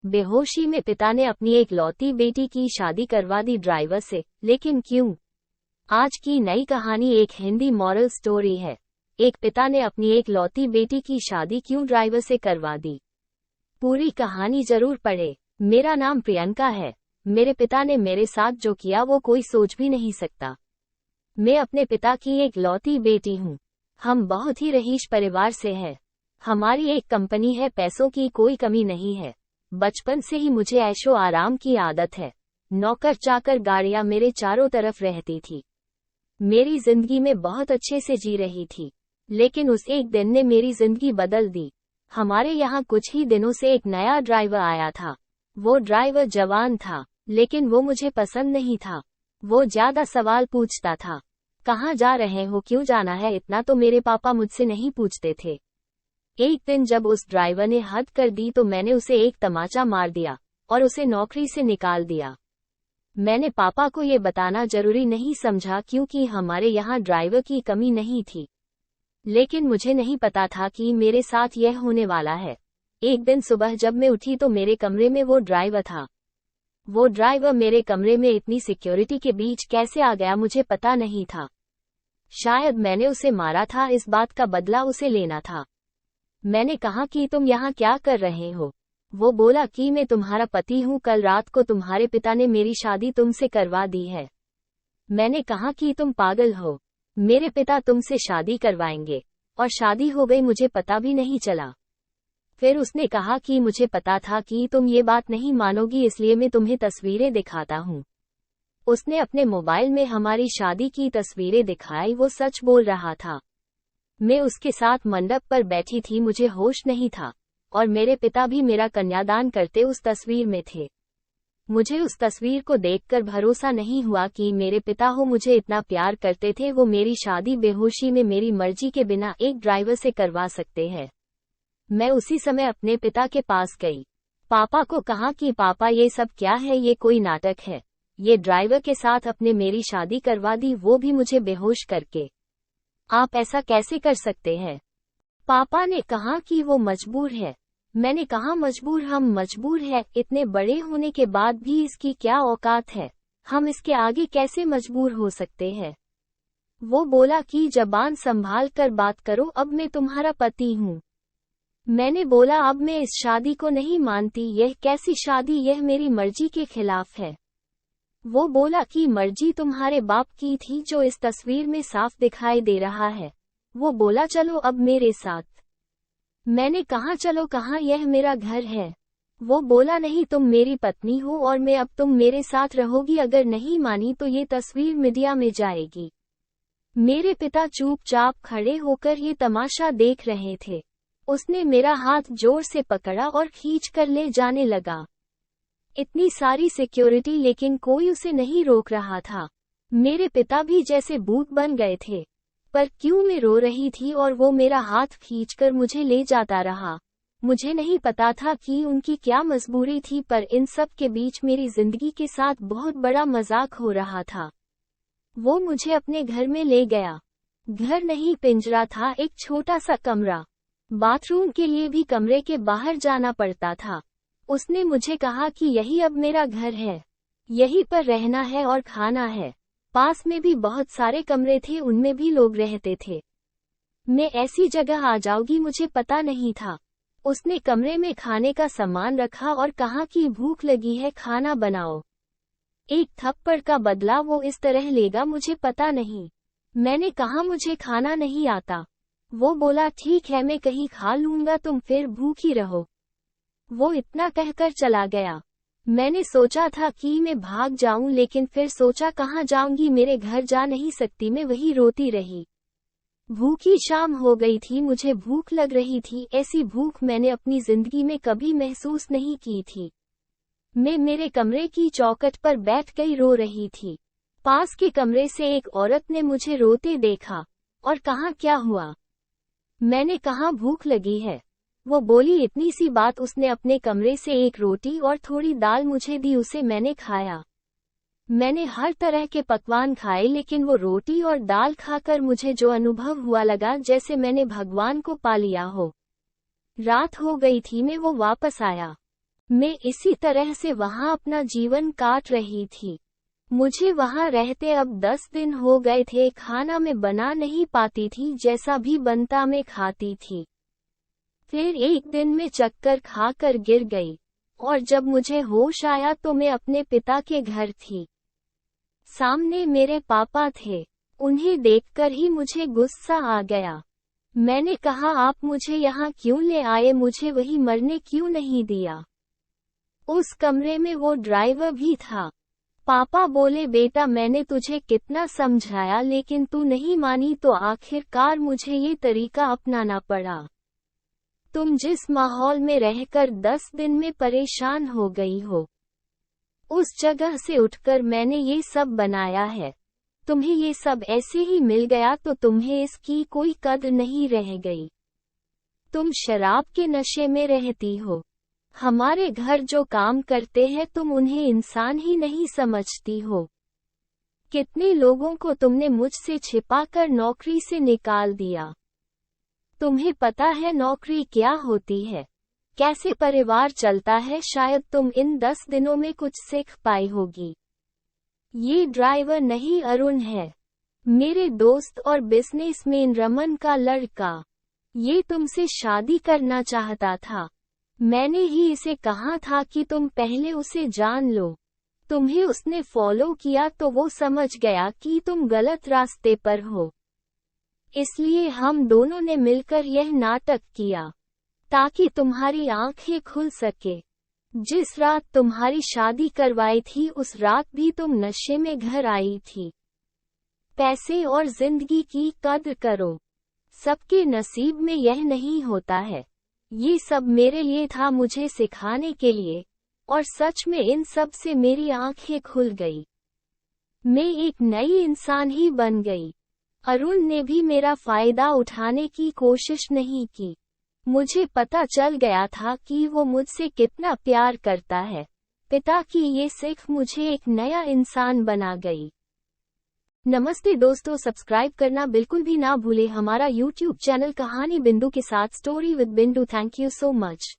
बेहोशी में पिता ने अपनी एक लौती बेटी की शादी करवा दी ड्राइवर से, लेकिन क्यों? आज की नई कहानी एक हिंदी मॉरल स्टोरी है। एक पिता ने अपनी एक लौती बेटी की शादी क्यों ड्राइवर से करवा दी? पूरी कहानी जरूर पढ़े। मेरा नाम प्रियंका है। मेरे पिता ने मेरे साथ जो किया वो कोई सोच भी नहीं सकता। मैं अपने पिता की एक लौती बेटी हूँ। हम बहुत ही रईस परिवार से हैं। हमारी एक कंपनी है, पैसों की कोई कमी नहीं है। बचपन से ही मुझे ऐशो आराम की आदत है। नौकर चाकर गाड़ियां मेरे चारों तरफ रहती थी। मेरी जिंदगी में बहुत अच्छे से जी रही थी। लेकिन उस एक दिन ने मेरी जिंदगी बदल दी। हमारे यहाँ कुछ ही दिनों से एक नया ड्राइवर आया था। वो ड्राइवर जवान था, लेकिन वो मुझे पसंद नहीं था। वो ज्यादा सवाल पूछता था। कहाँ जा रहे हो, क्यों जाना है, इतना तो मेरे पापा मुझसे नहीं पूछते थे। एक दिन जब उस ड्राइवर ने हद कर दी तो मैंने उसे एक तमाचा मार दिया और उसे नौकरी से निकाल दिया। मैंने पापा को ये बताना जरूरी नहीं समझा, क्योंकि हमारे यहाँ ड्राइवर की कमी नहीं थी। लेकिन मुझे नहीं पता था कि मेरे साथ यह होने वाला है। एक दिन सुबह जब मैं उठी तो मेरे कमरे में वो ड्राइवर था। वो ड्राइवर मेरे कमरे में इतनी सिक्योरिटी के बीच कैसे आ गया मुझे पता नहीं था। शायद मैंने उसे मारा था, इस बात का बदला उसे लेना था। मैंने कहा कि तुम यहाँ क्या कर रहे हो? वो बोला कि मैं तुम्हारा पति हूँ, कल रात को तुम्हारे पिता ने मेरी शादी तुमसे करवा दी है। मैंने कहा कि तुम पागल हो, मेरे पिता तुमसे शादी करवाएंगे। और शादी हो गई, मुझे पता भी नहीं चला। फिर उसने कहा कि मुझे पता था कि तुम ये बात नहीं मानोगी, इसलिए मैं तुम्हें तस्वीरें दिखाता हूँ। उसने अपने मोबाइल में हमारी शादी की तस्वीरें दिखाई। वो सच बोल रहा था। मैं उसके साथ मंडप पर बैठी थी, मुझे होश नहीं था। और मेरे पिता भी मेरा कन्यादान करते उस तस्वीर में थे। मुझे उस तस्वीर को देखकर भरोसा नहीं हुआ कि मेरे पिता हो मुझे इतना प्यार करते थे। वो मेरी शादी बेहोशी में मेरी मर्जी के बिना एक ड्राइवर से करवा सकते हैं। मैं उसी समय अपने पिता के पास गई। पापा को कहा कि पापा ये सब क्या है, ये कोई नाटक है। ये ड्राइवर के साथ अपने मेरी शादी करवा दी, वो भी मुझे बेहोश करके। आप ऐसा कैसे कर सकते हैं? पापा ने कहा कि वो मजबूर है। मैंने कहा मजबूर? हम मजबूर है? इतने बड़े होने के बाद भी इसकी क्या औकात है? हम इसके आगे कैसे मजबूर हो सकते हैं? वो बोला कि जबान संभाल कर बात करो, अब मैं तुम्हारा पति हूँ। मैंने बोला अब मैं इस शादी को नहीं मानती। यह कैसी शादी, यह मेरी मर्जी के खिलाफ है। वो बोला कि मर्जी तुम्हारे बाप की थी, जो इस तस्वीर में साफ दिखाई दे रहा है। वो बोला चलो अब मेरे साथ। मैंने कहा चलो कहाँ, यह मेरा घर है। वो बोला नहीं, तुम मेरी पत्नी हो और मैं अब तुम मेरे साथ रहोगी। अगर नहीं मानी तो ये तस्वीर मीडिया में जाएगी। मेरे पिता चुपचाप खड़े होकर ये तमाशा देख रहे थे। उसने मेरा हाथ जोर से पकड़ा और खींच कर ले जाने लगा। इतनी सारी सिक्योरिटी, लेकिन कोई उसे नहीं रोक रहा था। मेरे पिता भी जैसे भूत बन गए थे। पर क्यों मैं रो रही थी और वो मेरा हाथ खींचकर मुझे ले जाता रहा। मुझे नहीं पता था कि उनकी क्या मजबूरी थी, पर इन सब के बीच मेरी जिंदगी के साथ बहुत बड़ा मजाक हो रहा था। वो मुझे अपने घर में ले गया। घर नहीं, पिंजरा था, एक छोटा सा कमरा। बाथरूम के लिए भी कमरे के बाहर जाना पड़ता था। उसने मुझे कहा कि यही अब मेरा घर है, यहीं पर रहना है और खाना है। पास में भी बहुत सारे कमरे थे, उनमें भी लोग रहते थे। मैं ऐसी जगह आ जाऊंगी मुझे पता नहीं था। उसने कमरे में खाने का सामान रखा और कहा कि भूख लगी है, खाना बनाओ। एक थप्पड़ का बदला वो इस तरह लेगा मुझे पता नहीं। मैंने कहा मुझे खाना नहीं आता। वो बोला ठीक है, मैं कहीं खा लूंगा, तुम फिर भूखी रहो। वो इतना कहकर चला गया। मैंने सोचा था कि मैं भाग जाऊं, लेकिन फिर सोचा कहाँ जाऊंगी, मेरे घर जा नहीं सकती। मैं वहीं रोती रही। भूखी शाम हो गई थी, मुझे भूख लग रही थी। ऐसी भूख मैंने अपनी जिंदगी में कभी महसूस नहीं की थी। मैं मेरे कमरे की चौखट पर बैठ गई, रो रही थी। पास के कमरे से एक औरत ने मुझे रोते देखा और कहा क्या हुआ? मैंने कहा भूख लगी है। वो बोली इतनी सी बात। उसने अपने कमरे से एक रोटी और थोड़ी दाल मुझे दी, उसे मैंने खाया। मैंने हर तरह के पकवान खाए, लेकिन वो रोटी और दाल खाकर मुझे जो अनुभव हुआ, लगा जैसे मैंने भगवान को पा लिया हो। रात हो गई थी, मैं वो वापस आया। मैं इसी तरह से वहां अपना जीवन काट रही थी। मुझे वहां रहते अब 10 दिन हो गए थे। खाना मैं बना नहीं पाती थी, जैसा भी बनता मैं खाती थी। फिर एक दिन मैं चक्कर खाकर गिर गई और जब मुझे होश आया तो मैं अपने पिता के घर थी। सामने मेरे पापा थे। उन्हें देखकर ही मुझे गुस्सा आ गया। मैंने कहा, आप मुझे यहाँ क्यों ले आए, मुझे वही मरने क्यों नहीं दिया। उस कमरे में वो ड्राइवर भी था। पापा बोले, बेटा मैंने तुझे कितना समझाया लेकिन तू नहीं मानी, तो आखिरकार मुझे ये तरीका अपनाना पड़ा। तुम जिस माहौल में रहकर 10 दिन में परेशान हो गई हो, उस जगह से उठकर मैंने ये सब बनाया है। तुम्हें ये सब ऐसे ही मिल गया तो तुम्हें इसकी कोई कद्र नहीं रह गई। तुम शराब के नशे में रहती हो। हमारे घर जो काम करते हैं तुम उन्हें इंसान ही नहीं समझती हो। कितने लोगों को तुमने मुझसे छिपाकर नौकरी से निकाल दिया। तुम्हें पता है नौकरी क्या होती है, कैसे परिवार चलता है। शायद तुम इन 10 दिनों में कुछ सीख पाई होगी। ये ड्राइवर नहीं, अरुण है, मेरे दोस्त और बिजनेसमैन रमन का लड़का। ये तुमसे शादी करना चाहता था। मैंने ही इसे कहा था कि तुम पहले उसे जान लो। तुम्हें उसने फॉलो किया तो वो समझ गया कि तुम गलत रास्ते पर हो। इसलिए हम दोनों ने मिलकर यह नाटक किया ताकि तुम्हारी आंखें खुल सके। जिस रात तुम्हारी शादी करवाई थी उस रात भी तुम नशे में घर आई थी। पैसे और जिंदगी की कद्र करो। सबके नसीब में यह नहीं होता है। ये सब मेरे लिए था, मुझे सिखाने के लिए, और सच में इन सब से मेरी आंखें खुल गई। मैं एक नई इंसान ही बन गई। अरुण ने भी मेरा फायदा उठाने की कोशिश नहीं की। मुझे पता चल गया था कि वो मुझसे कितना प्यार करता है। पिता की ये सीख मुझे एक नया इंसान बना गई। नमस्ते दोस्तों, सब्सक्राइब करना बिल्कुल भी ना भूले हमारा YouTube चैनल कहानी बिंदु के साथ, स्टोरी विद बिंदु। Thank you so much.